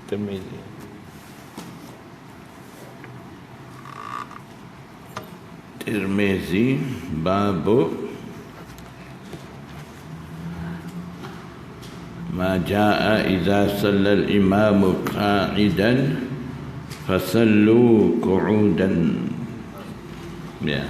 Tirmizi. Tirmizi babu ma jaa idza shalla al-imamu qa'idan fasallu qu'udan. Ya.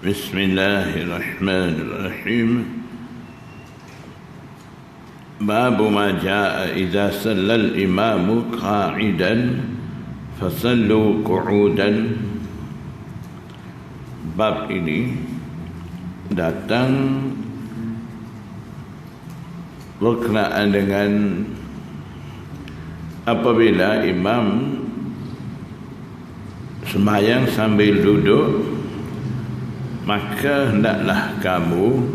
Bismillahirrahmanirrahim. Babu ma jaa idza shalla al-imamu qa'idan fasallu qu'udan. Bab ini datang berkenaan dengan apabila imam sembahyang sambil duduk, maka hendaklah kamu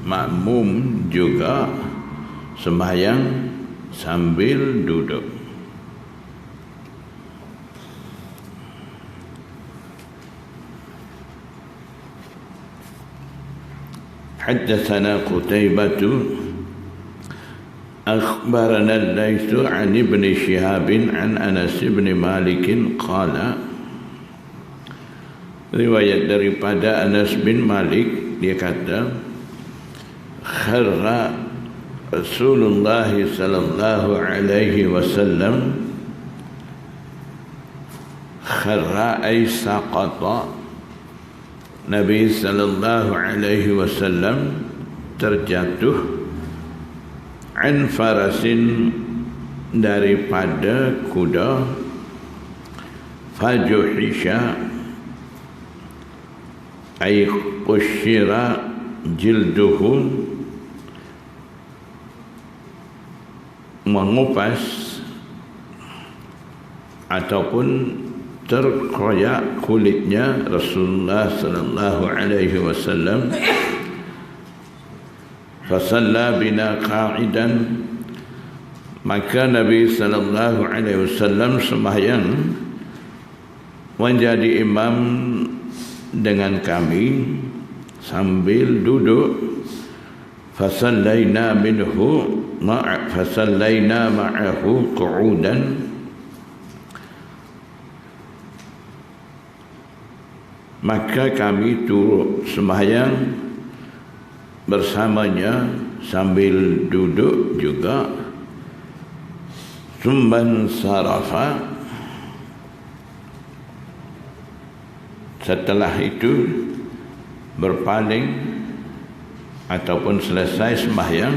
makmum juga sembahyang sambil duduk. Haddatsana Qutaibah akhbarana al-Laits an Ibn Shihab an Anas bin Malik qala. Riwayat daripada Anas bin Malik, dia kata, kharra Rasulullah sallallahu alaihi wasallam, kharra ay saqata, Nabi sallallahu alaihi wasallam terjatuh, an farasin, daripada kuda, fajuhisha ay qushira jilduhu, mengupas ataupun terkoyak kulitnya Rasulullah sallallahu alaihi wasallam. Fasalla bina qa'idan, maka Nabi sallallahu alaihi wasallam sembahyang menjadi imam dengan kami sambil duduk. Fasallaina ma'ahu qu'udan, maka kami turut sembahyang bersamanya sambil duduk juga. Summan sarafa, setelah itu berpaling ataupun selesai sembahyang.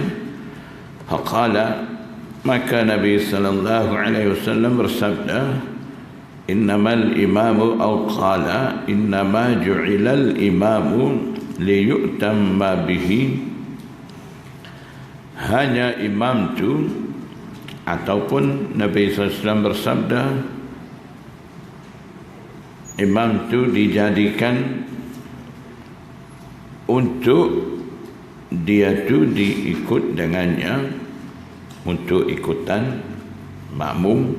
Faqala, maka Nabi sallallahu alaihi wasallam bersabda, innamal imamu, aw qala innama ju'ilal imamu liyu'tamma bihi, hanya imam tu, ataupun Nabi sallallahu alaihi wasallam bersabda, imam tu dijadikan untuk dia tu diikut dengannya, untuk ikutan makmum.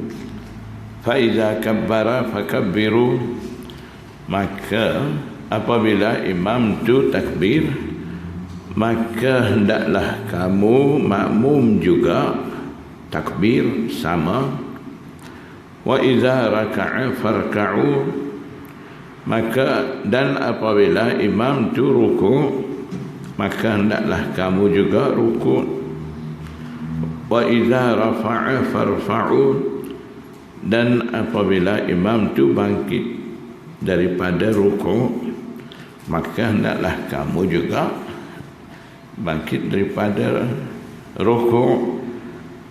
Fa iza kabbara fakabbiru, maka apabila imam tu takbir, maka hendaklah kamu makmum juga takbir sama. Wa iza raka'a farka'u, maka dan apabila imam tu ruku', maka hendaklah kamu juga ruku'. Wa idza rafa'a farfa'u, dan apabila imam tu bangkit daripada ruku', maka hendaklah kamu juga bangkit daripada ruku'.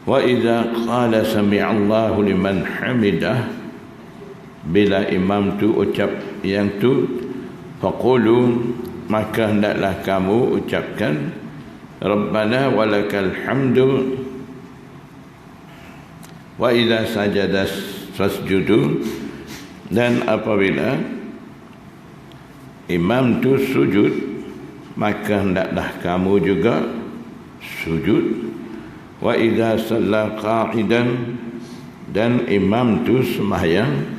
Wa idza qala sami'allahu liman hamidah, bila imam tu ucap yang tu, faqulu, maka hendaklah kamu ucapkan Rabbana walakal hamdu. Wa idza sajada fasjudu, dan apabila imam tu sujud, maka hendaklah kamu juga sujud. Wa idza shalla qa'idan, dan imam tu sembahyang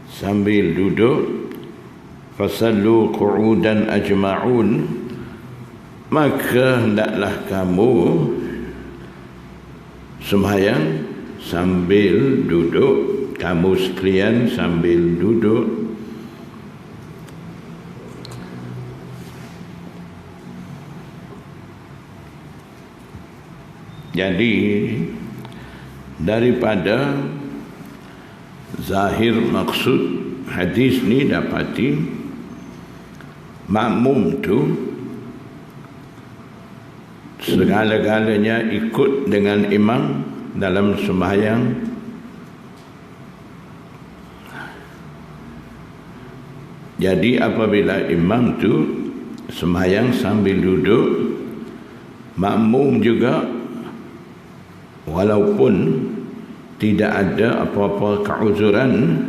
sambil duduk, fasallu qu'udan ajma'un, maka hendaklah kamu sembahyang sambil duduk, kamu sekalian sambil duduk. Jadi daripada zahir maksud hadis ni dapati makmum tu segala-galanya ikut dengan imam dalam sembahyang. Jadi apabila imam tu sembahyang sambil duduk, makmum juga walaupun tidak ada apa-apa keuzuran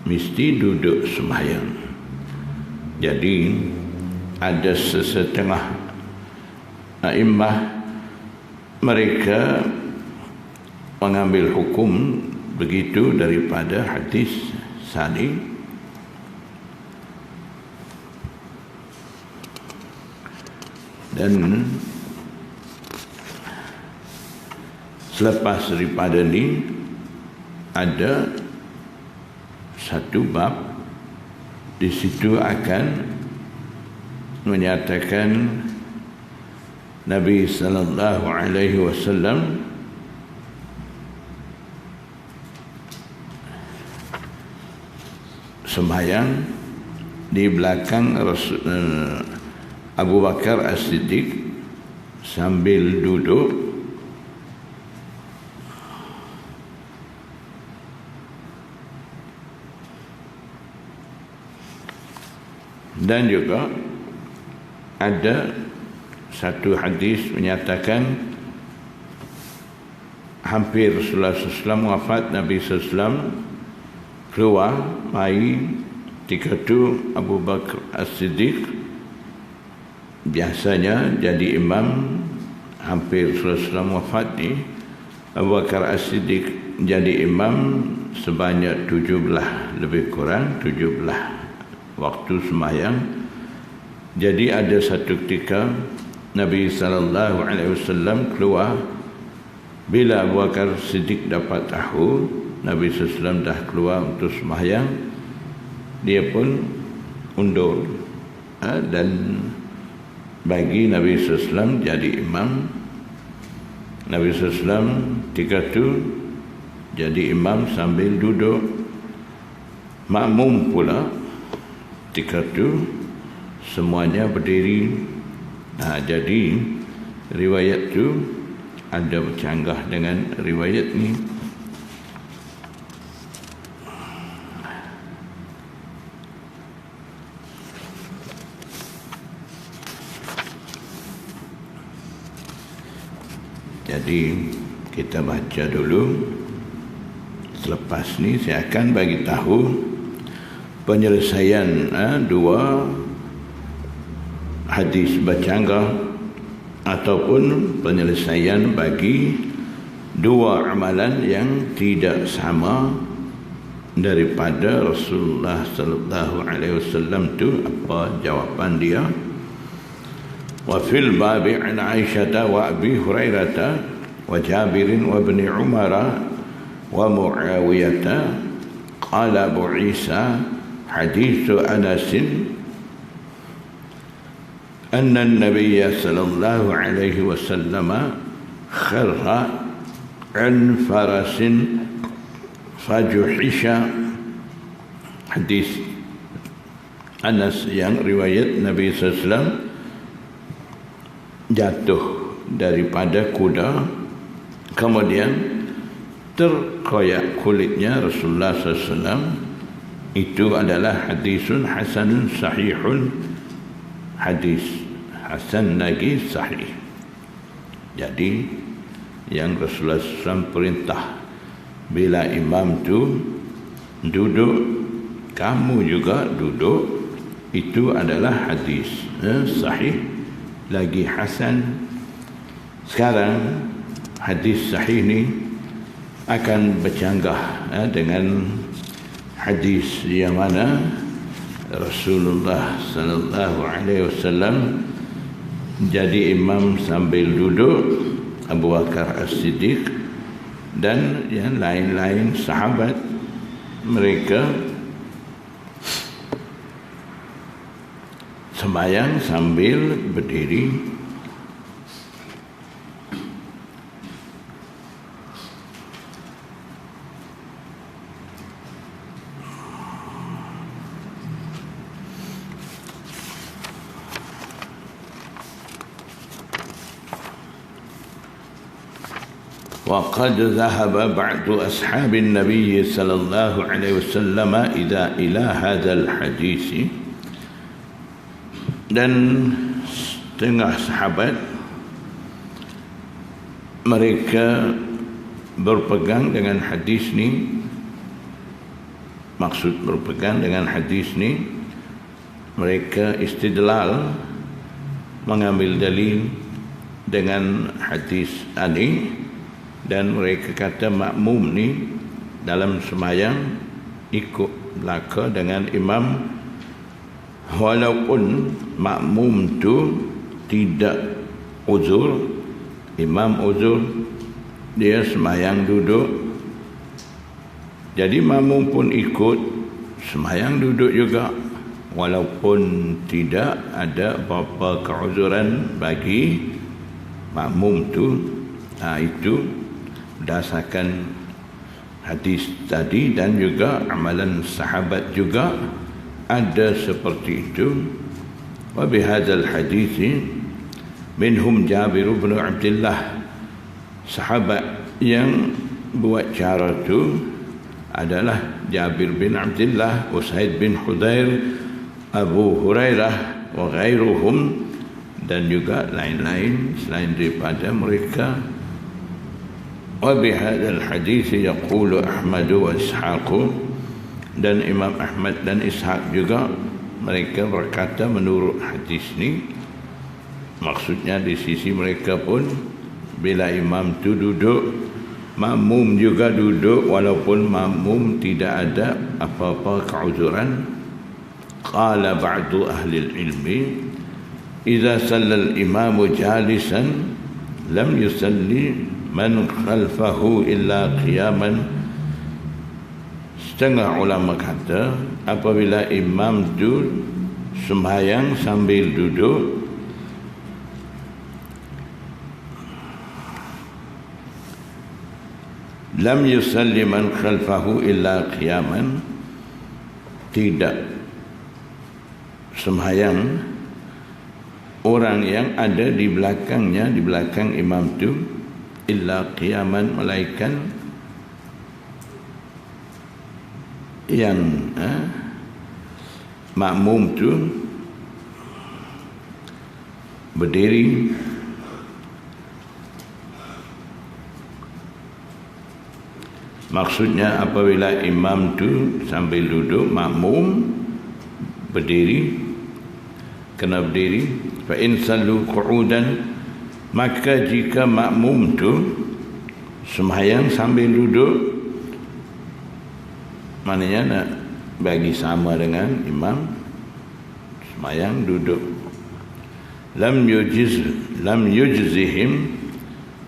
mesti duduk sembahyang. Jadi ada sesetengah a'immah mereka mengambil hukum begitu daripada hadis tadi. Dan selepas daripada ni ada satu bab, di situ akan menyatakan Nabi sallallahu alaihi wasallam sembahyang di belakang Abu Bakar As-Siddiq sambil duduk, dan juga ada satu hadis menyatakan hampir Rasulullah SAW wafat, Nabi SAW keluar mai ketika itu Abu Bakar As-Siddiq biasanya jadi imam. Hampir Rasulullah SAW wafat ni, Abu Bakar As-Siddiq jadi imam sebanyak 17, lebih kurang 17 waktu sembahyang. Jadi ada satu ketika Nabi SAW keluar. Bila Abu Bakar Siddiq dapat tahu Nabi SAW dah keluar untuk sembahyang, dia pun undur dan bagi Nabi SAW jadi imam. Nabi SAW ketika itu jadi imam sambil duduk. Makmum pula ketika itu semuanya berdiri. Jadi riwayat itu ada bercanggah dengan riwayat ni. Jadi kita baca dulu. Selepas ni saya akan bagi tahu penyelesaian dua hadis bercanggah ataupun penyelesaian bagi dua amalan yang tidak sama daripada Rasulullah sallallahu alaihi wasallam tu, apa jawapan dia. Wa fil babi an Aisyah wa Abi Hurairah wa Jabir wa Ibn Umar wa Muawiyah qala Abu Isa hadits Anas أن النبي صلى الله عليه وسلم خر عن فرس فجحش. Hadis Anas yang riwayat Nabi SAW jatuh daripada kuda, kemudian terkoyak kulitnya Rasulullah SAW. Itu adalah hadisun hasanun sahihun, hadis hasan lagi sahih. Jadi yang Rasulullah SAW perintah, bila imam tu duduk, kamu juga duduk, itu adalah hadis sahih lagi hasan. Sekarang hadis sahih ni akan bercanggah dengan hadis yang mana Rasulullah sallallahu alaihi wasallam jadi imam sambil duduk, Abu Bakar As-Siddiq dan yang lain-lain sahabat mereka sembahyang sambil berdiri. وقد ذهب بعض أصحاب النبي صلى الله عليه وسلم إلى هذا الحديث. Dan setengah sahabat mereka berpegang dengan hadis ni. Maksud berpegang dengan hadis ni, mereka istidlal, mengambil dalil dengan hadis ini, dan mereka kata makmum ni dalam sembahyang ikut belaka dengan imam, walaupun makmum tu tidak uzur, imam uzur, dia sembahyang duduk, jadi makmum pun ikut sembahyang duduk juga, walaupun tidak ada apa-apa keuzuran bagi makmum tu. Itu berdasarkan hadis tadi, dan juga amalan sahabat juga ada seperti itu. Wa bihadzal hadits minhum Jabir bin Abdullah, sahabat yang buat cara itu adalah Jabir bin Abdullah, Usaid bin Hudair, Abu Hurairah wa ghairuhum, dan juga lain-lain selain daripada mereka. Wa bihadzal hadits yaqulu Ahmad wa Ishaq, dan Imam Ahmad dan Ishaq juga mereka berkata menurut hadis ni, maksudnya di sisi mereka pun bila imam tu duduk, makmum juga duduk, walaupun makmum tidak ada apa-apa keuzuran. Qala ba'du ahli ilmi idza salla al-imamu jalisan lam yusalli man khalfahu illa qiyaman. Setengah ulama kata apabila imam tu sembahyang sambil duduk, lam yusalli man khalfahu illa qiyaman, tidak sembahyang orang yang ada di belakangnya, di belakang imam tu, illa qiyaman, malaikat yang makmum tu berdiri. Maksudnya apabila imam tu sambil duduk, makmum berdiri, kena berdiri. Fa in sallu qu'udan, maka jika makmum tu sembahyang sambil duduk, maknanya nak bagi sama dengan imam sembahyang duduk, lam yujzihim,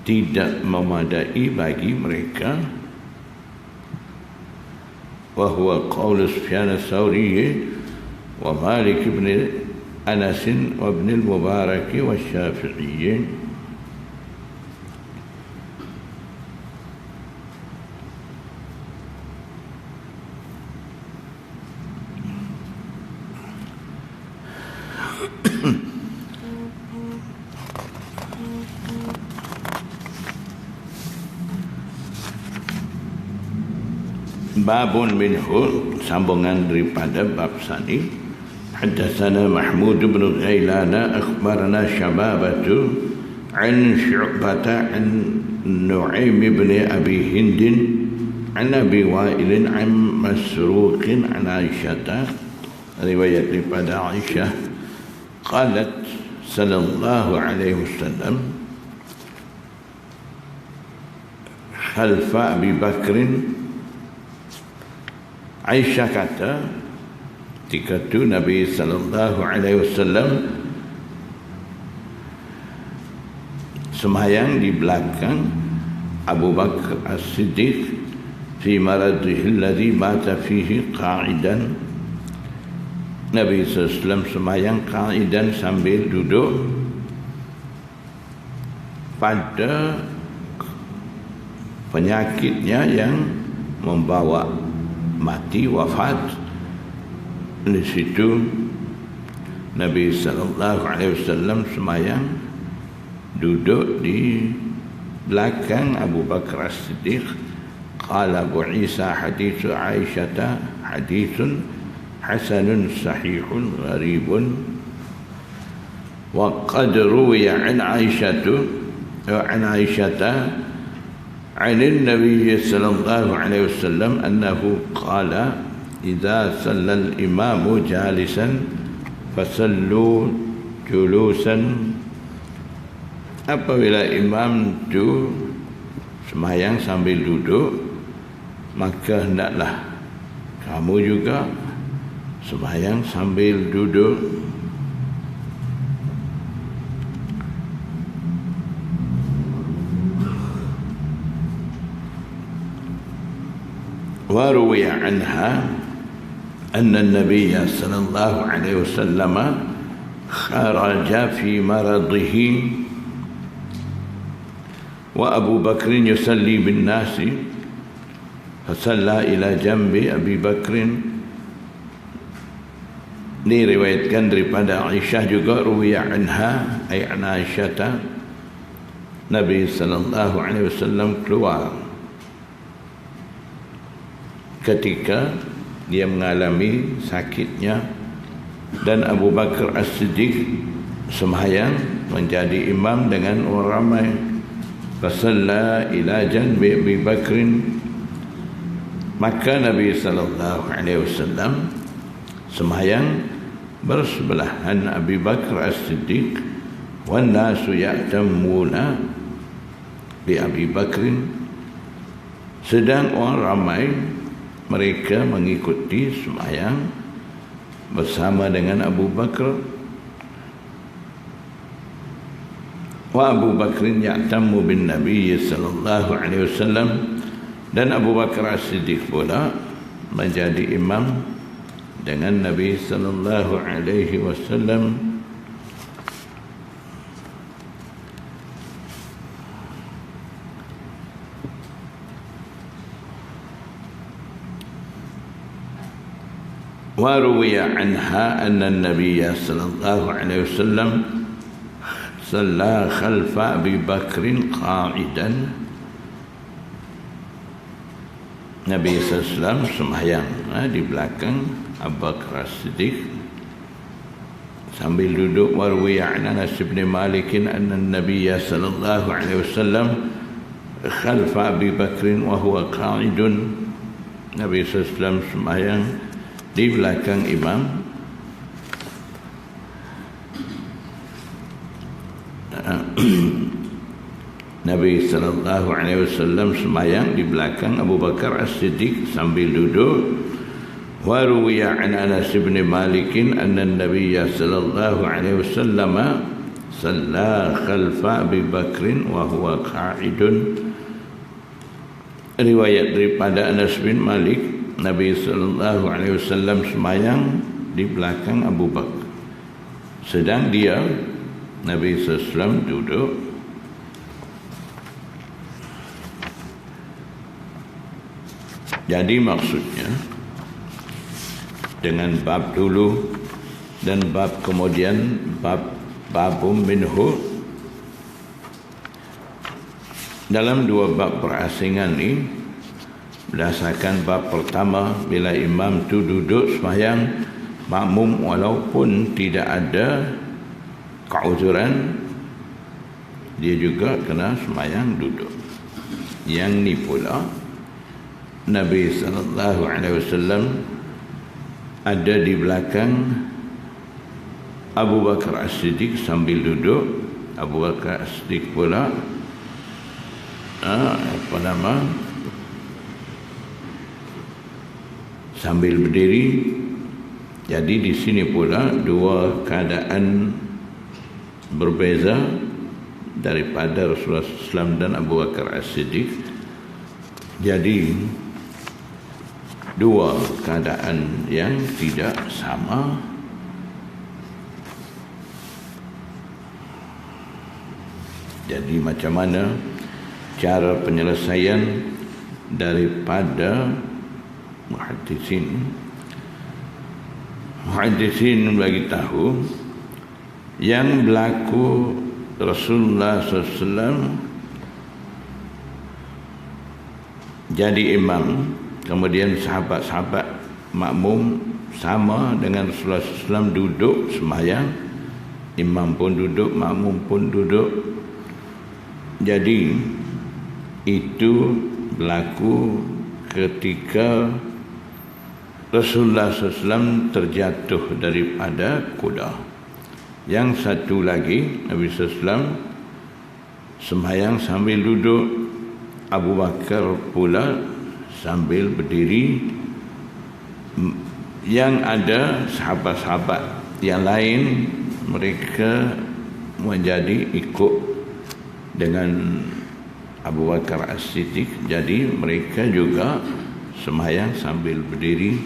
tidak memadai bagi mereka. Wa huwa qaul Sufyan ats-Tsauri wa Malik ibn Anas wa ibn al-Mubarak wa Syafi'i. babun minhu, sambungan daripada bab sani. Haddatsana Mahmud bin Ghailan akhbarana Syababatu an Syu'bata an Nu'aim bin Abi Hind an Abi Wa'il an Masruq an Aisyah, riwayat daripada Aisyah, qalat sallallahu alaihi wasallam khalfa Abi Bakrin. Aisyah kata ketika itu Nabi sallallahu alaihi wasallam sembahyang di belakang Abu Bakar As-Siddiq fi maradihi alladhi mata fihi qa'idan. Nabi sallallahu alaihi wasallam sembahyang qa'idan sambil duduk pada penyakitnya yang membawa mati, wafat. Di situ Nabi sallallahu alaihi wasallam sembahyang duduk di belakang Abu Bakar As-Siddiq. Qala Abu Isa hadithu Aisyah hadithun hasanun sahihun gharibun wa qad ruwiya an Aisyah عن النبي صلى الله عليه وسلم أنه قال إذا صلى الإمام جالسا فصلوا جلوسا. Apabila imam itu sembahyang sambil duduk, maka hendaklah kamu juga sembahyang sambil duduk. وروي عنها أن النبي صلى الله عليه وسلم خرج في مرضه وأبو بكر يصلي بالناس فصلى إلى جنب أبي بكر. Diriwayatkan daripada Aisyah juga, ruwiya anha ay an Aisyah, Nabi sallallahu alaihi wasallam keluar ketika dia mengalami sakitnya, dan Abu Bakar As-Siddiq sembahyang menjadi imam dengan orang ramai. Fasalla ila janbi Abi Bakrin, maka Nabi sallallahu alaihi wasallam sembahyang bersebelahan Abi Bakar As-Siddiq, wan nasu ya'tamuna bi Abi Bakrin, sedang orang ramai mereka mengikuti sembahyang bersama dengan Abu Bakar. Wa Abu Bakrin ya'tammu bin Nabi sallallahu alaihi wasallam, dan Abu Bakar As-Siddiq pula menjadi imam dengan Nabi sallallahu alaihi wasallam. وروي عنها أن النبي صلى الله عليه وسلم صلى خلف أبي بكر قاعدا. Nabi SAW sembahyang di belakang Abu Bakar As-Siddiq sambil duduk. وروي عن أنس بن مالك أن النبي صلى الله عليه وسلم خلف أبي بكر وهو قاعد. Nabi SAW sembahyang di belakang imam Nabi sallallahu alaihi wasallam sembahyang di belakang Abu Bakar As-Siddiq sambil duduk. Wa ruwiya an Anas bin Malik anna an-nabiy sallallahu alaihi wasallam shalla khalfa Abi Bakr wa huwa qa'idun. Riwayat daripada Anas bin Malik, Nabi sallallahu alaihi wasallam sembahyang di belakang Abu Bakar, sedang dia Nabi sallallahu alaihi wasallam duduk. Jadi maksudnya dengan bab dulu dan bab kemudian babum minhu, dalam dua bab perasingan ini berdasarkan bab pertama, bila imam tu duduk sembahyang, makmum walaupun tidak ada keuzuran, dia juga kena sembahyang duduk. Yang ni pula Nabi sallallahu alaihi wasallam ada di belakang Abu Bakar As-Siddiq sambil duduk. Abu Bakar As-Siddiq pula sambil berdiri. Jadi di sini pula dua keadaan berbeza daripada Rasulullah SAW dan Abu Bakar As-Siddiq. Jadi dua keadaan yang tidak sama. Jadi macam mana cara penyelesaian daripada muhaddisin bagi tahu yang berlaku Rasulullah SAW jadi imam, kemudian sahabat-sahabat makmum sama dengan Rasulullah SAW duduk sembahyang, imam pun duduk, makmum pun duduk. Jadi itu berlaku ketika Rasulullah SAW terjatuh daripada kuda. Yang satu lagi, Nabi SAW sembahyang sambil duduk, Abu Bakar pula sambil berdiri. Yang ada sahabat-sahabat yang lain, mereka menjadi ikut dengan Abu Bakar As-Siddiq, jadi mereka juga sembahyang sambil berdiri.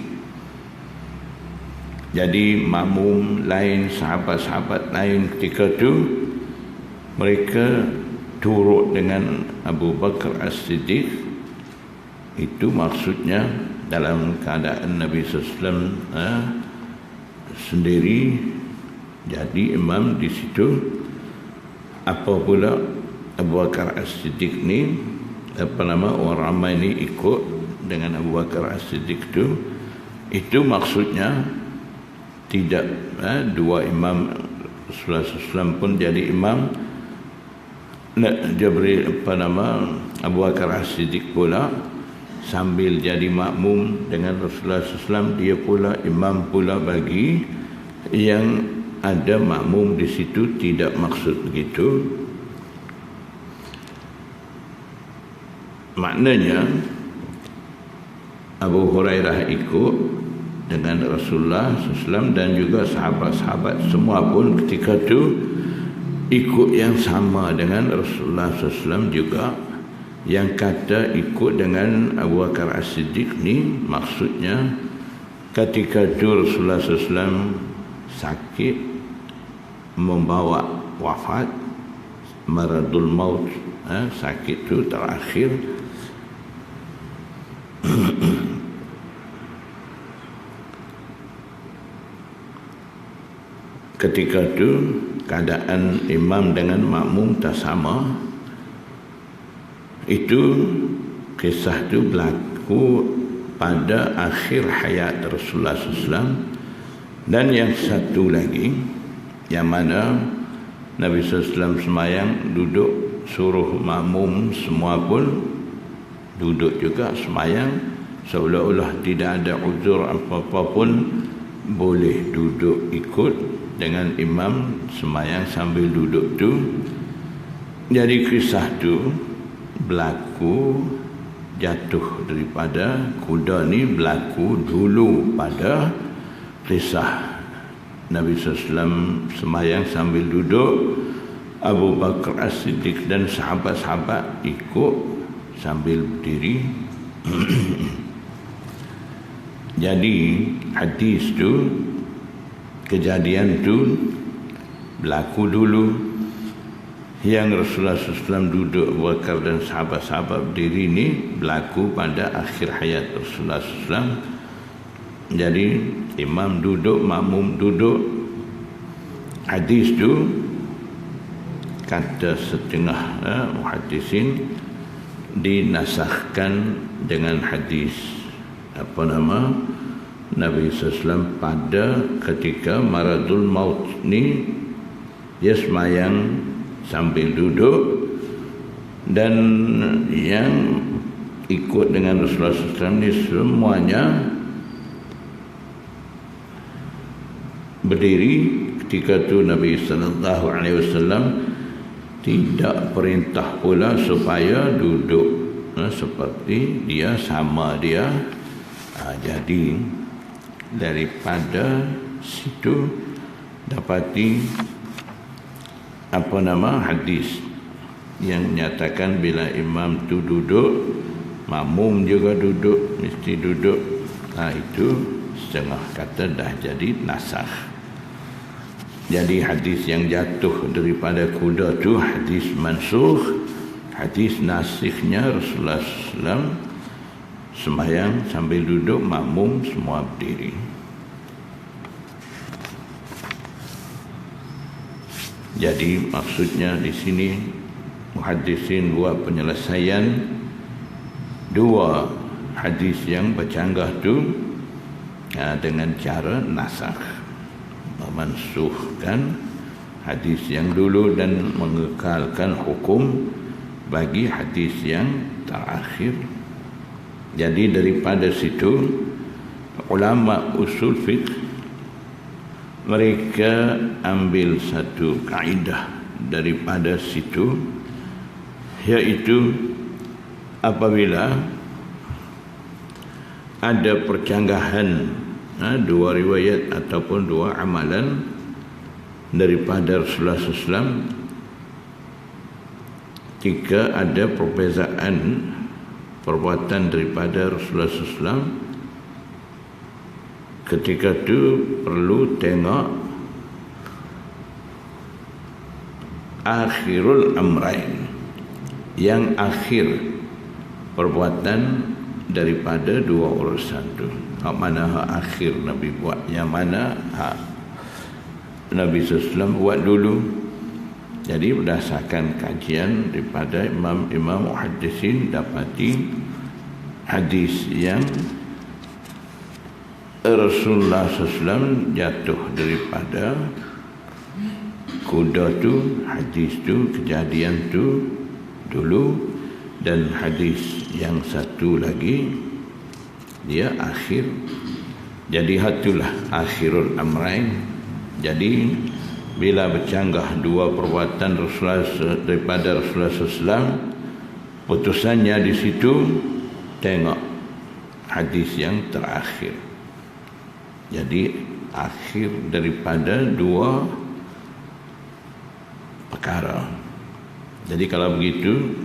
Jadi makmum lain, sahabat-sahabat lain ketika itu mereka turut dengan Abu Bakar As-Siddiq. Itu maksudnya dalam keadaan Nabi SAW sendiri jadi imam di situ. Apa pula Abu Bakar As-Siddiq ni, orang ramai ni ikut dengan Abu Bakar As-Siddiq tu. Itu maksudnya tidak dua imam, Rasulullah SAW pun jadi imam, dia beri Abu Bakar As-Siddiq pula sambil jadi makmum dengan Rasulullah SAW, dia pula imam pula bagi yang ada makmum di situ. Tidak maksud begitu. Maknanya Abu Hurairah ikut dengan Rasulullah SAW dan juga sahabat-sahabat semua pun ketika itu ikut yang sama dengan Rasulullah SAW juga. Yang kata ikut dengan Abu Bakar As-Siddiq ni maksudnya ketika itu Rasulullah SAW sakit, membawa wafat, maradul maut, sakit itu terakhir. Ketika itu keadaan imam dengan makmum tak sama. Itu kisah itu berlaku pada akhir hayat Rasulullah SAW. Dan yang satu lagi, yang mana Nabi SAW sembahyang duduk, suruh makmum semua pun duduk juga sembahyang, seolah-olah tidak ada uzur apa-apa pun boleh duduk ikut dengan imam sembahyang sambil duduk tu. Jadi kisah tu berlaku jatuh daripada kuda ni berlaku dulu pada kisah Nabi SAW sembahyang sambil duduk, Abu Bakar As-Siddiq dan sahabat-sahabat ikut sambil berdiri. Jadi hadis tu, kejadian tu berlaku dulu. Yang Rasulullah SAW duduk, Abu Bakar dan sahabat-sahabat berdiri ni berlaku pada akhir hayat Rasulullah SAW. Jadi imam duduk, makmum duduk. Hadis tu kata setengah muhaddisin dinasahkan dengan hadis Nabi SAW pada ketika maradul maut ni dia semayang sambil duduk, dan yang ikut dengan Rasulullah SAW ni semuanya berdiri. Ketika itu Nabi SAW tidak perintah pula supaya duduk, seperti dia sama dia. Jadi daripada situ dapati hadis yang menyatakan bila imam tu duduk, makmum juga duduk, mesti duduk. Itu setengah kata dah jadi nasakh. Jadi hadis yang jatuh daripada kuda tu hadis mansukh. Hadis nasikhnya Rasulullah SAW sembahyang sambil duduk, makmum semua berdiri. Jadi maksudnya di sini muhaddisin buat penyelesaian dua hadis yang bercanggah tu dengan cara nasakh, memansuhkan hadis yang dulu dan mengekalkan hukum bagi hadis yang terakhir. Jadi daripada situ ulama usul fiqh mereka ambil satu kaedah daripada situ, iaitu apabila ada percanggahan dua riwayat ataupun dua amalan daripada Rasulullah SAW, jika ada perbezaan perbuatan daripada Rasulullah SAW, ketika itu perlu tengok akhirul amrain, yang akhir perbuatan daripada dua urusan itu. Hak mana hak akhir Nabi buat, yang mana hak Nabi SAW buat dulu. Jadi berdasarkan kajian daripada imam-imam muhaddisin, dapati hadis yang Rasulullah SAW jatuh daripada kuda tu, hadis tu, kejadian tu dulu, dan hadis yang satu lagi dia akhir. Jadi hatulah akhirul amrain. Jadi bila bercanggah dua perbuatan Rasulullah daripada Rasulullah SAW, putusannya di situ tengok hadis yang terakhir. Jadi akhir daripada dua perkara. Jadi kalau begitu,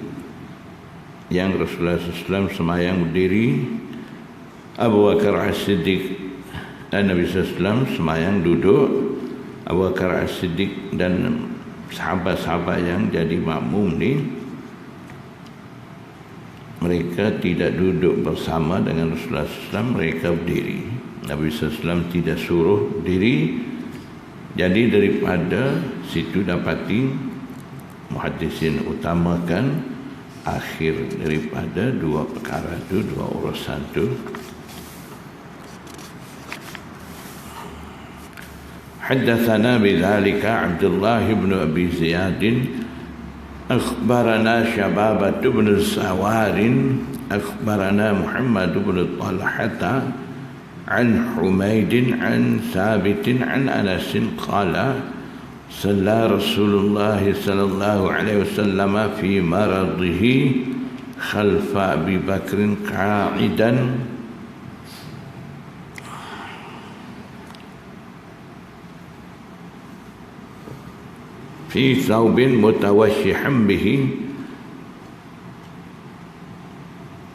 yang Rasulullah SAW semayang berdiri, Abu Bakar As-Siddiq dan Nabi SAW semayang duduk. Abu Bakar As-Siddiq dan sahabat-sahabat yang jadi makmum ni, mereka tidak duduk bersama dengan Rasulullah SAW, mereka berdiri. Nabi SAW tidak suruh berdiri. Jadi daripada situ dapati muhaddisin utamakan akhir daripada dua perkara itu, dua urusan itu. حدثنا بذلك عبد الله بن أبي زياد أخبرنا شبابة بن السوار أخبرنا محمد بن طلحة عن حميد عن ثابت عن أنس قال صلى رسول الله صلى الله عليه وسلم في مرضه خلف أبي بكر قاعدا fi thawbin mutawashshihan bihi,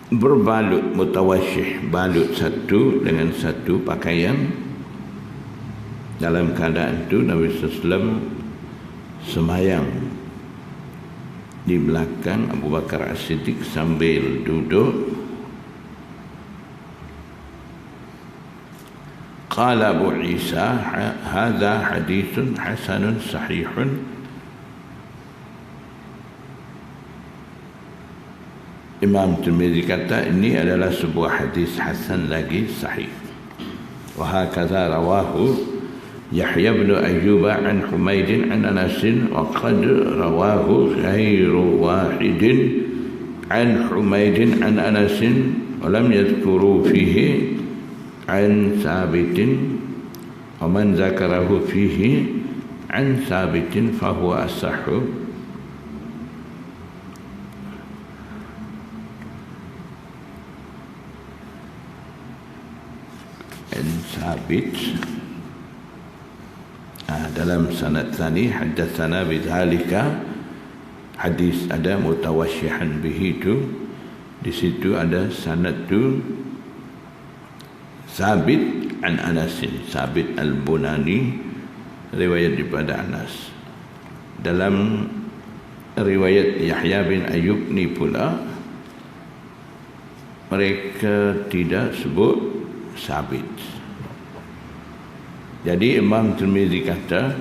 berbalut, mutawashshih, balut satu dengan satu pakaian. Dalam keadaan itu Nabi SAW semayang di belakang Abu Bakar As-Siddiq sambil duduk. Qala Abu Isa hadha hadithun hasanun sahihun Imam Tirmizi kata ini adalah sebuah hadis hasan lagi sahih. Wa hakadha rawahu Yahya bin Ayyub an Humaid an Anas wa qad rawahu ghairu wahidin an Humaid an Anas wa lam yadhkuru fihi an Thabit wa man zakarahu fihi an Thabit fa huwa as-sahhu. Sabit dalam sanad tsani haddatsana bidzalika, hadis ada mutawasyihan bihi tu, di situ ada sanad tu Sabit an Anas, Sabit al-Bunani riwayat daripada Anas. Dalam riwayat Yahya bin Ayyub ni pula mereka tidak sebut Sabit. Jadi Imam Tirmizi kata,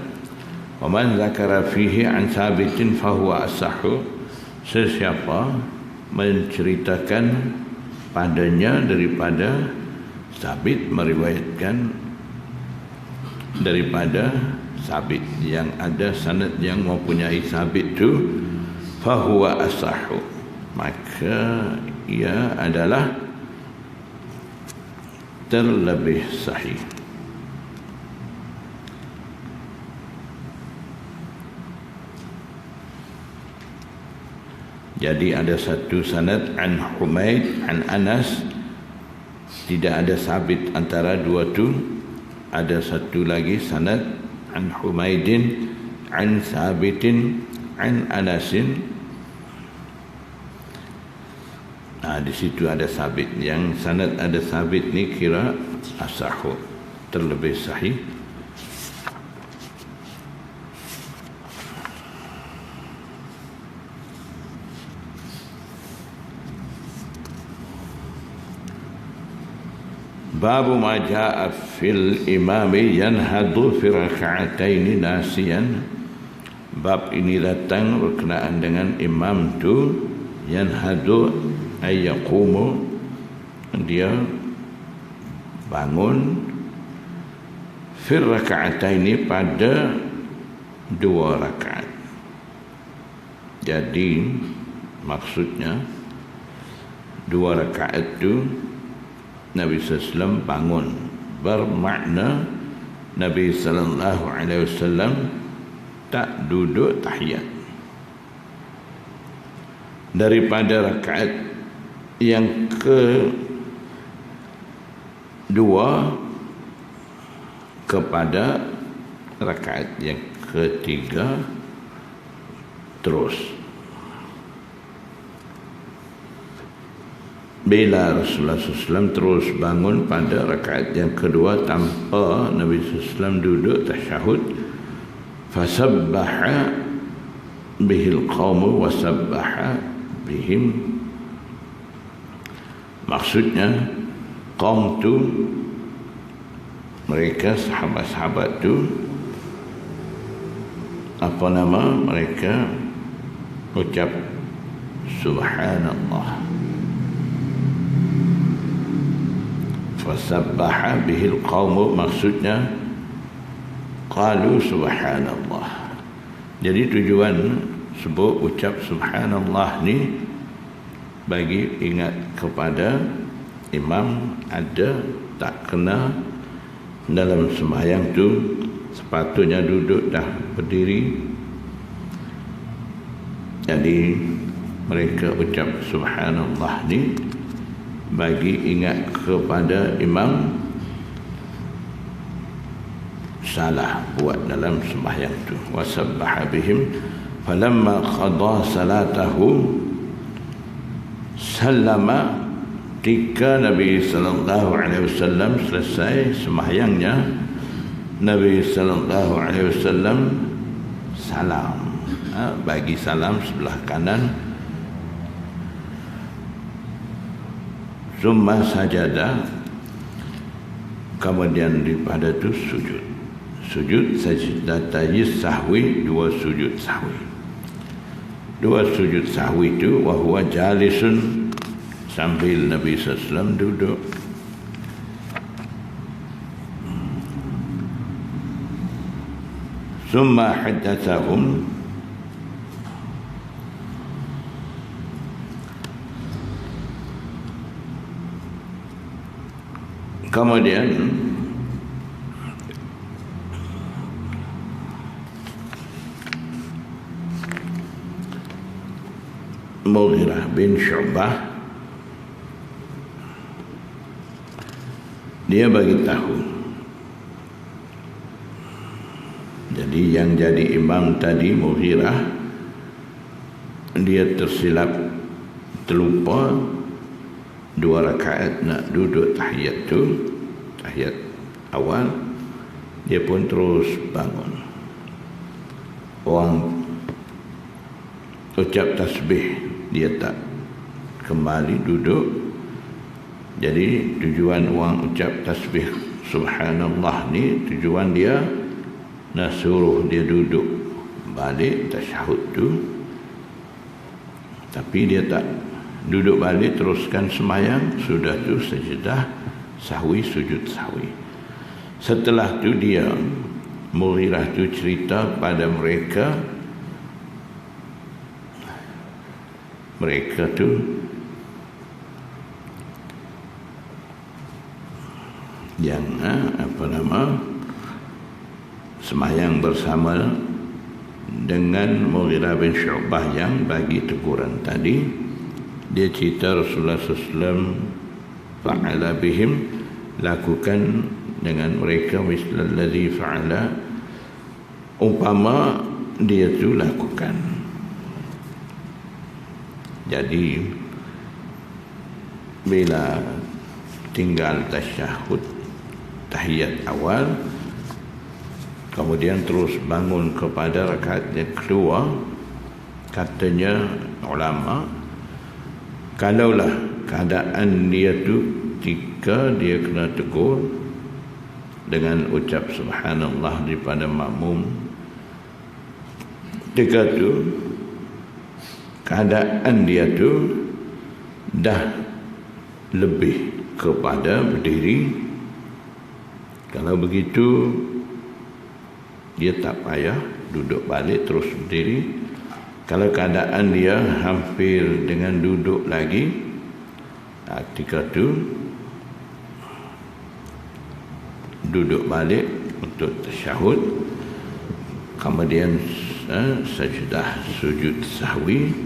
"Wa man zakara fihi an Sabitin fa huwa as-sahhu." Sesiapa menceritakan padanya daripada Sabit, meriwayatkan daripada Sabit yang ada sanad yang mempunyai Sabit tu, fa huwa as-sahhu, maka ia adalah terlebih sahih. Jadi ada satu sanad an Humaid an Anas, tidak ada Sabit antara dua tu. Ada satu lagi sanad an Humaidin an Sabitin an Anasin. Di situ ada Sabit. Yang sanad ada Sabit ni kira as-sahhu, terlebih sahih. Babu ma jaa fil imami yanhadu fi raka'ataini nasiyan. Bab ini datang berkenaan dengan imam tu yanhadu ay yaqumu, dia bangun fi raka'ataini pada dua rakaat. Jadi maksudnya dua rakaat tu Nabi SAW bangun, bermakna Nabi SAW tak duduk tahiyat. Daripada rakaat yang kedua kepada rakaat yang ketiga terus. Bila Rasulullah SAW terus bangun pada rakaat yang kedua tanpa Nabi SAW duduk tasyahud, fasabbaha bihil qawmu wasabbaha bihim. Maksudnya kaum tu, mereka sahabat-sahabat tu, mereka ucap subhanallah. Fasabbaha bihil qawmu, maksudnya qalu subhanallah. Jadi tujuan sebut ucap subhanallah ni bagi ingat kepada imam ada tak kena dalam sembahyang tu sepatutnya duduk dah berdiri. Jadi mereka ucap subhanallah ni bagi ingat kepada imam salah buat dalam sembahyang tu. Wasabbaha bihim falamma qada salatahu sallama, ketika Nabi sallallahu alaihi wasallam selesai sembahyangnya, Nabi sallallahu alaihi wasallam salam, bagi salam sebelah kanan. Summa sajada, kemudian daripada itu sujud sajdatay sahwi, dua sujud sahwi itu wa huwa jalisun sambil Nabi SAW duduk. Summa haddatsahum, kemudian Mughirah bin Syu'bah dia bagi tahu. Jadi yang jadi imam tadi Mughirah, dia tersilap, terlupa 2 rakaat nak duduk tahiyat tu, tahiyat awal, dia pun terus bangun. Orang ucap tasbih, dia tak kembali duduk. Jadi tujuan orang ucap tasbih subhanallah ni, tujuan dia nak suruh dia duduk balik tasyahud tu, tapi dia tak duduk balik, teruskan semayang. Sudah tu sajadah sahwi, sujud sahwi. Setelah tu dia Mughirah tu cerita pada mereka tu yang semayang bersama dengan Mughirah bin Syu'bah yang bagi teguran tadi. Dia cerita Rasulullah SAW fa'ala bihim, lakukan dengan mereka mislal ladzi fa'ala, umpama dia tu lakukan. Jadi bila tinggal tasyahud tahiyat awal, kemudian terus bangun kepada rakaat yang kedua, katanya ulama, kalaulah keadaan dia tu jika dia kena tegur dengan ucap subhanallah daripada makmum, ketika tu keadaan dia tu dah lebih kepada berdiri. Kalau begitu dia tak payah duduk balik, terus berdiri. Kalau keadaan dia hampir dengan duduk lagi, ketika tu duduk balik untuk tasyahud, kemudian sajdah sujud sahwi.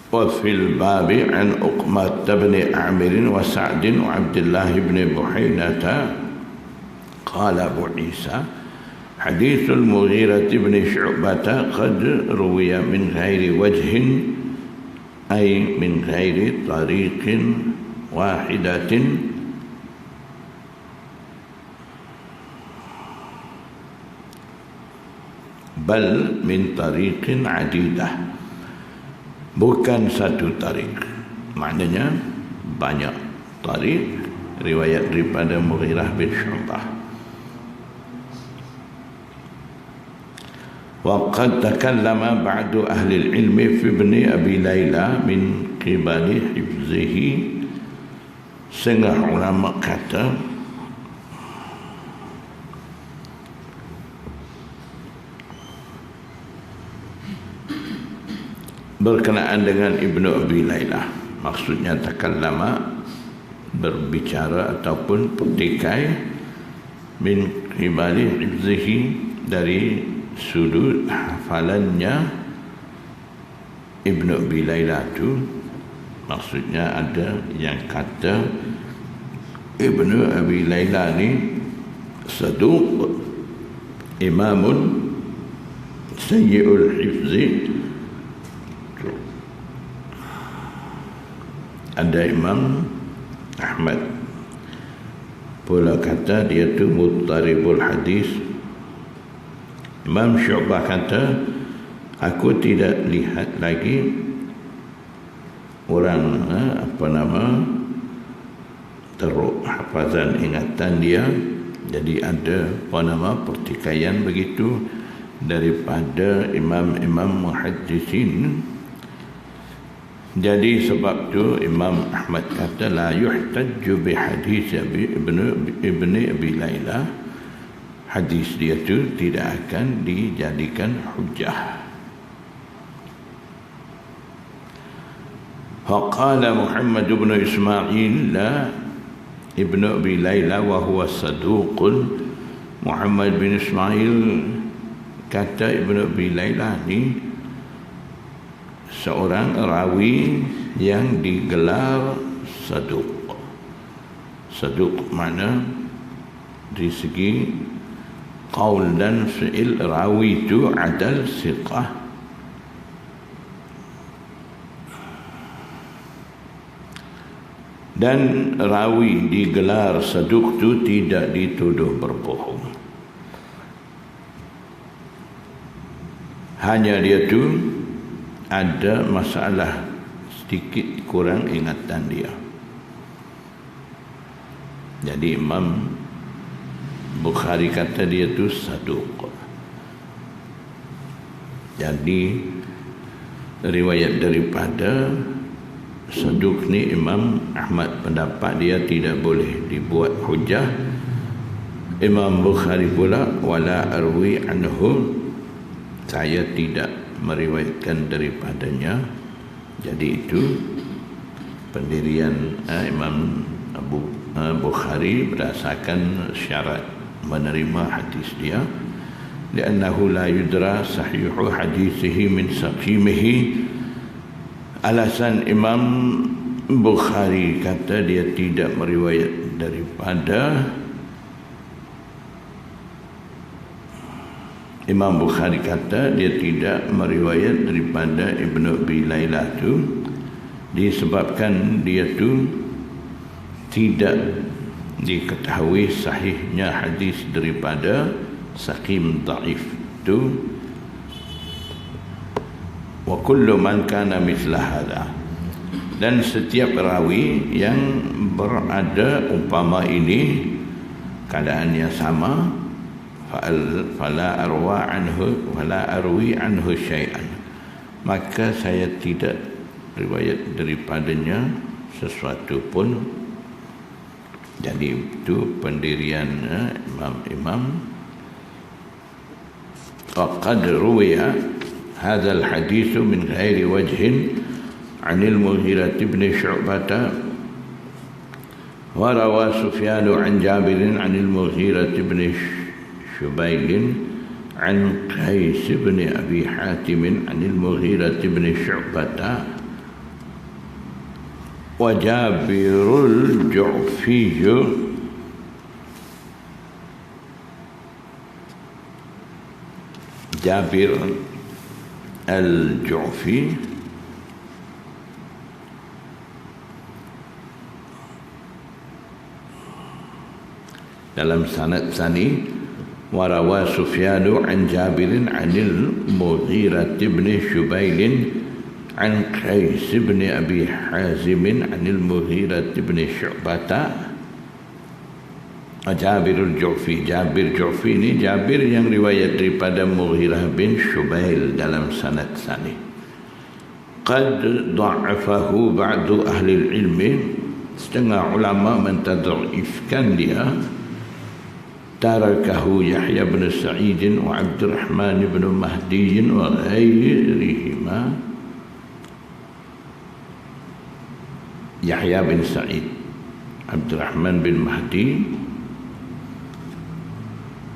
وفي الباب عن عقبة بن عامر وسعد وعبد الله بن بحينة قال أبو عيسى حديث المغيرة بن شعبة قد روي من غير وجه، أي من غير طريق واحدة، بل من طريق عديدة. Bukan satu tarik, maknanya banyak tarik riwayat daripada Mughirah bin Syu'bah. Wa qad takallama ba'du ahli al-ilmi fi ibn Abi Layla min qibali hifzihi. Setengah ulama kata berkenaan dengan Ibnu Abi Layla, maksudnya takallama, berbicara ataupun petikai, min qibali hifzihi, dari sudut hafalannya Ibnu Abi Layla tu. Maksudnya ada yang kata Ibnu Abi Layla ni saduq, imamun sayyi'ul hifzi. Ada Imam Ahmad pula kata dia tu muttaribul hadis. Imam Syu'bah kata, aku tidak lihat lagi orang teruk hafazan ingatan dia. Jadi ada pertikaian begitu daripada imam-imam muhaddisin. Jadi sebab tu Imam Ahmad kata la yuhtajju bi hadis ibn Abi Layla, hadis dia tu tidak akan dijadikan hujjah. Faqala Muhammad ibn Ismail la ibn Abi Layla wa huwa saduqun. Muhammad bin Ismail kata Ibn Abi Layla ni seorang rawi yang digelar saduq. Saduq mana dari segi qaul dan fi'il rawi itu adal siqah. Dan rawi digelar saduq itu tidak dituduh berbohong. Hanya dia tu ada masalah sedikit kurang ingatan dia. Jadi Imam Bukhari kata dia tu saduq. Jadi riwayat daripada saduq ni Imam Ahmad pendapat dia tidak boleh dibuat hujjah. Imam Bukhari pula wala arwi anhu, saya tidak meriwayatkan daripadanya. Jadi itu pendirian Imam Bukhari berdasarkan syarat menerima hadis dia. Li'annahu la yudra sahihu hadisihi min saqimihi. Alasan Imam Bukhari kata dia tidak meriwayat daripada Imam Bukhari kata dia tidak meriwayat daripada Ibn Abi Layla tu disebabkan dia tu tidak diketahui sahihnya hadis daripada saqim dhaif tu. Wa kullu man kana mithla hadha, dan setiap rawi yang berada umpama ini keadaannya sama, fala arwi anhu syai'an, maka saya tidak riwayat daripadanya sesuatu pun. Jadi itu pendirian imam-imam. Faqad ruwiya hadzal hadits min ghairi wajhin 'an al-Mughirah ibn Syu'bah wa rawa Sufyan 'an Jabir 'an al-Mughirah ibn شبيل عن قيس بن أبي حاتم عن المغيرة بن شعبة وجابر الجعفي جابر الجعفي dalam sanad sani وروى سفيان عن جابر عن المغيرة بن شبيل عن قيس بن أبي حازم عن المغيرة بن شعبة جابر الجعفي. Jabir Ju'fi ni Jabir yang riwayat daripada Mughirah bin Syubail dalam sanad sani. Qad dha'afahu ba'du ahli ilmi, setengah ulama mentadhifkan dia. Tarakahu Yahya bin Sa'id wa Abdurrahman bin Mahdi wa ghairihima. Yahya bin Sa'id, Abdurrahman bin Mahdi,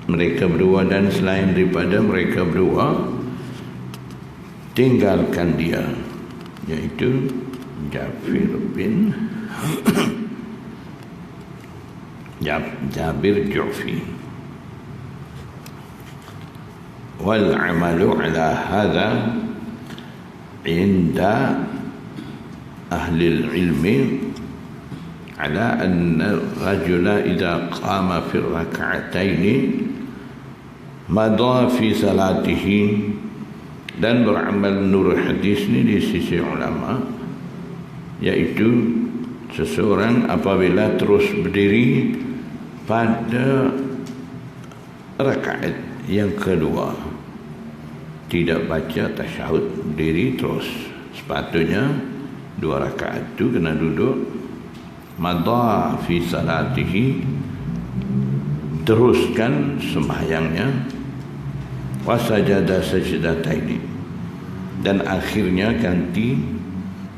mereka berdua dan selain daripada mereka berdua tinggalkan dia, yaitu Jabir Ju'fi. Wal amalu ala hadha inda ahli ilmi ala anna rajula idha qama fi rak'ataini madha fi salatihi, dan beramal nur hadis ni di sisi ulama, yaitu seseorang apabila terus berdiri pada rakaat yang kedua, tidak baca tasyahud berdiri terus. Sepatutnya 2 rakaat tu kena duduk, madha fi salatihi, teruskan sembahyangnya, wa sajada sajdataini, dan akhirnya ganti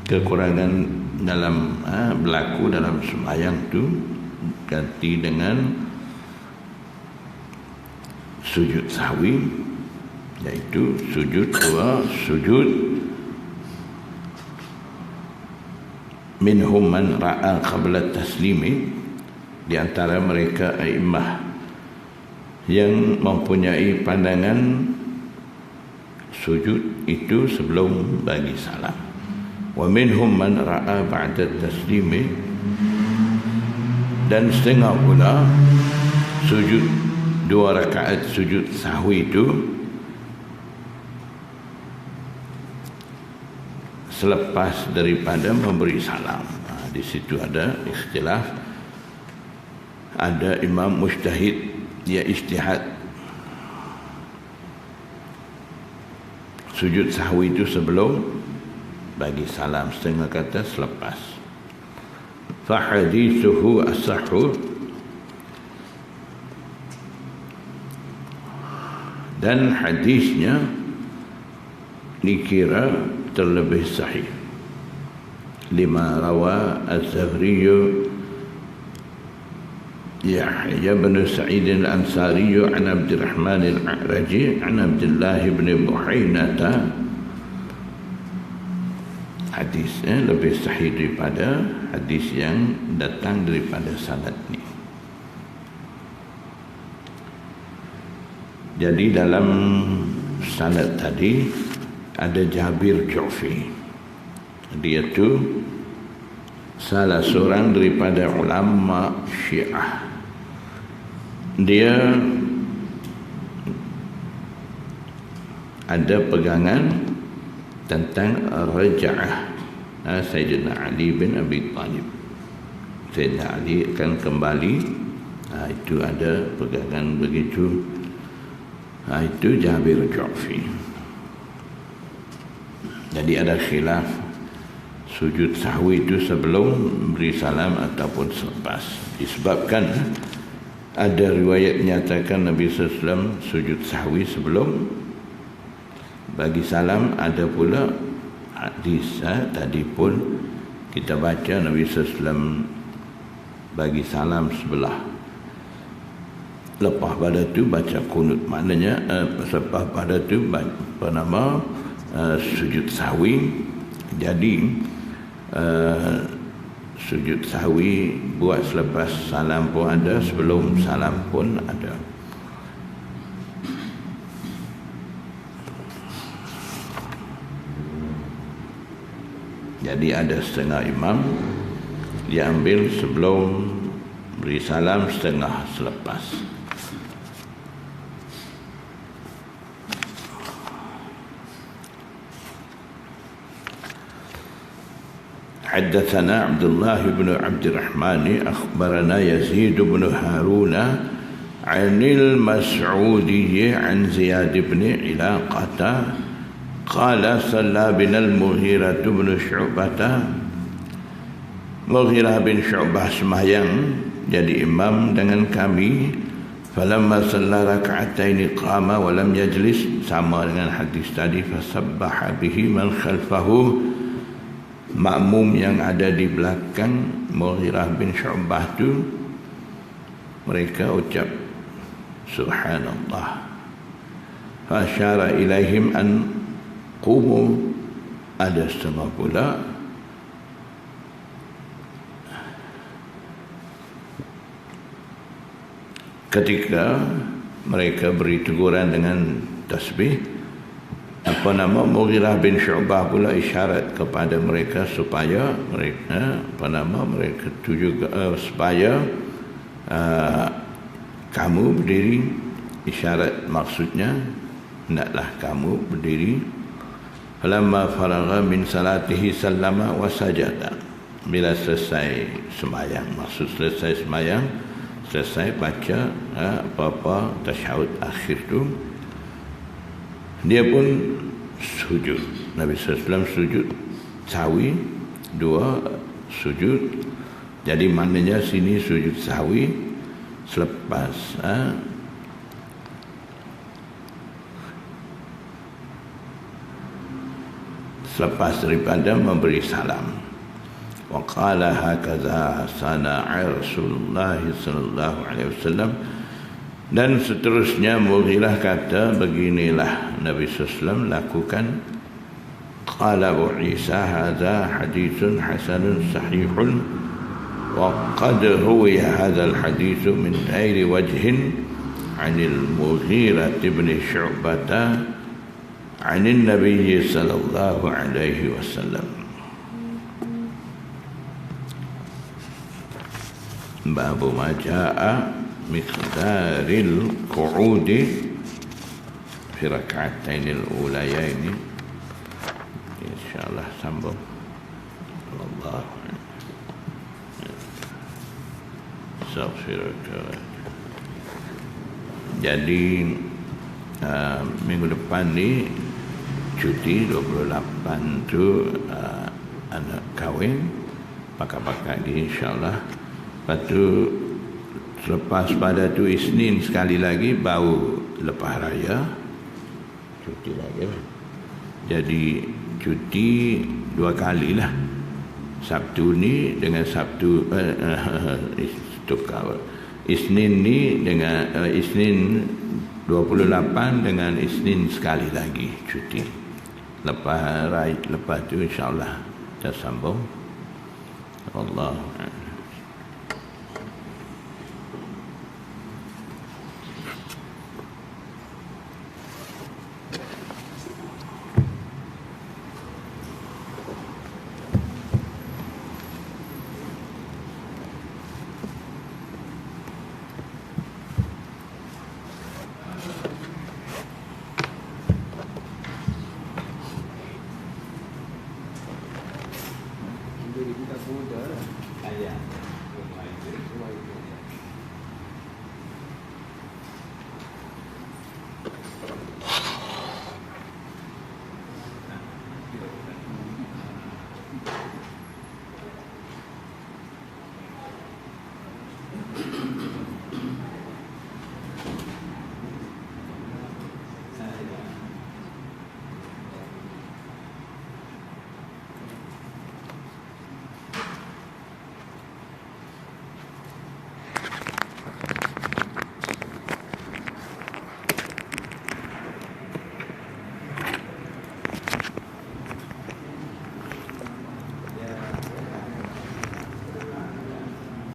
kekurangan dalam berlaku dalam sembahyang tu, ganti dengan sujud sahwi, iaitu sujud 2 sujud. Minhum man ra'a qabla taslimi, di antara mereka a'immah yang mempunyai pandangan sujud itu sebelum bagi salam. Wa minhum man ra'a ba'da taslimi, dan setengah pula sujud 2 rakaat sujud sahwi itu selepas daripada memberi salam. Di situ ada ikhtilaf. Ada imam mujtahid, dia ijtihad sujud sahwi itu sebelum bagi salam, setengah kata selepas. Fa hadithuhu as-sahhu, dan hadisnya dikira terlebih sahih. Lima rawa az-Zuhri Yahya bin Sa'id al-Ansari an Abdurrahman al-A'raji an Abdullah bin Buhainata. Hadis lebih sahih daripada hadis yang datang daripada sanad ni. Jadi dalam sanad tadi ada Jabir Ju'fi. Dia tu salah seorang daripada ulama Syiah. Dia ada pegangan tentang raja'ah Sayyidina Ali bin Abi Talib. Sayyidina Ali akan kembali, itu ada pegangan begitu. Itu Jabir Ju'fi. Jadi ada khilaf sujud sahwi itu sebelum beri salam ataupun selepas. Disebabkan ada riwayat menyatakan Nabi SAW sujud sahwi sebelum bagi salam. Ada pula hadis tadi pun kita baca Nabi SAW bagi salam sebelah, lepas pada tu baca kunut. Maknanya lepas pada tu sujud sahwi. Jadi sujud sahwi buat selepas salam pun ada, sebelum salam pun ada. Jadi ada setengah imam dia ambil sebelum beri salam, setengah selepas. حدثنا عبد الله بن عبد الرحمن أخبرنا يزيد بن هارون عن المسعودي عن زياد بن علاقة قال صلى بنا المغيرة بن شعبة. Mughirah bin Syu'bah sembahyang jadi imam dengan kami. Falamma shalla raka'ataini qama wa lam yajlis, sama dengan hadis tadi. Fasabbaha bihi man khalfahu, makmum yang ada di belakang Mughirah bin Syu'bah tu, mereka ucap subhanallah. Fa asyara ilaihim an qumu, ada setengah pula ketika mereka beri teguran dengan tasbih, Mughirah bin Syu'bah pula isyarat kepada mereka supaya mereka mereka tu juga supaya kamu berdiri. Isyarat maksudnya hendaklah kamu berdiri. Falamma faragha min salatihi sallama wa sajada. Bila selesai sembahyang, maksud selesai sembahyang, selesai baca apa-apa tasyahud akhir tu, Dia pun sujud. Nabi SAW sujud sahwi, 2 sujud. Jadi maknanya sini sujud sahwi selepas daripada memberi salam. Wa qala hakaza sana'a Rasulullah sallallahu alaihi wasallam. Dan seterusnya Mughirah kata, beginilah Nabi SAW lakukan. Qala Abu Isa hadza hadithun hasanun sahihun wa qad ruwiya hadha al-hadith min ghairi wajhin 'an al-Mughirah bin Syu'bah 'an an-nabiy sallallahu alaihi wasallam. Babu ma jaa'a miqdaril qu'udi fi rak'atain al-ulayaini. Insyaallah sambung. Allah astaghfirullah. Jadi minggu depan ni cuti 28 tu anak kahwin pakar-pakar ni insyaallah. Lepas tu selepas pada tu Isnin sekali lagi baru lepas raya cuti lagi. Jadi cuti 2 kali lah. Sabtu ni dengan Sabtu Isnin ni dengan Isnin 28 dengan Isnin sekali lagi cuti. Lepas tu insyaAllah kita sambung. Allah. Kita muda lah. Ayah.